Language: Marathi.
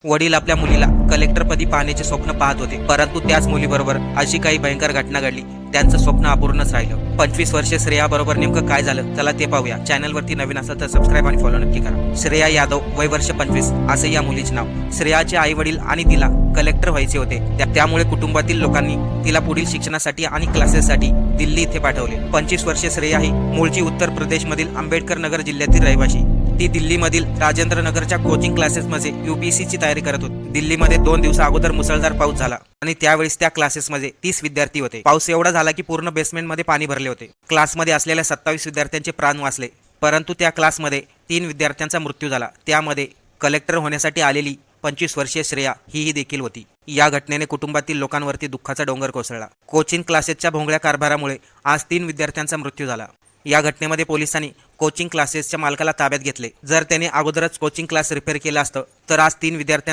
वडील आपल्या मुलीला कलेक्टरपदी पाहण्याचे स्वप्न पाहत होते, परंतु त्याच मुलीबरोबर अशी काही भयंकर घटना घडली, त्यांचं स्वप्न अपूर्णच राहिलं. 25 वर्षे श्रेया बरोबर नेमकं काय झालं, चला ते पाहूया. चॅनलवरती नवीन असेल तर सबस्क्राईब आणि फॉलो नक्की करा. श्रेया यादव, वय वर्ष 25, असे या मुलीचे नाव. श्रेयाचे आई वडील आणि तिला कलेक्टर व्हायचे होते, त्यामुळे कुटुंबातील लोकांनी तिला पुढील शिक्षणासाठी आणि क्लासेससाठी दिल्ली इथे पाठवले. 25 वर्षे श्रेया ही मूळची उत्तर प्रदेशमधील आंबेडकर नगर जिल्ह्यातील रहिवासी. ती दिल्लीमधील राजेंद्र नगरच्या कोचिंग क्लासेसमध्ये यूपीएससीची तयारी करत होती. दिल्लीमध्ये 2 दिवसा अगोदर मुसळधार पाऊस झाला आणि त्यावेळेस त्या क्लासेसमध्ये 30 विद्यार्थी होते. पाऊस एवढा झाला की पूर्ण बेसमेंटमध्ये पाणी भरले होते. क्लासमध्ये असलेल्या 27 विद्यार्थ्यांचे प्राण वाचले, परंतु त्या क्लासमध्ये 3 विद्यार्थ्यांचा मृत्यू झाला. त्यामध्ये कलेक्टर होण्यासाठी आलेली 25 वर्षीय श्रेया ही देखील होती. या घटनेने कुटुंबातील लोकांवरती दुःखाचा डोंगर कोसळला. कोचिंग क्लासेसच्या भोंगळ्या कारभारामुळे आज 3 विद्यार्थ्यांचा मृत्यू झाला. या घटनेमध्ये पोलिसांनी कोचिंग क्लासेसच्या मालकाला ताब्यात घेतले. जर त्याने अगोदरच कोचिंग क्लास रिपेअर केला असतं तर आज 3 विद्यार्थ्यांना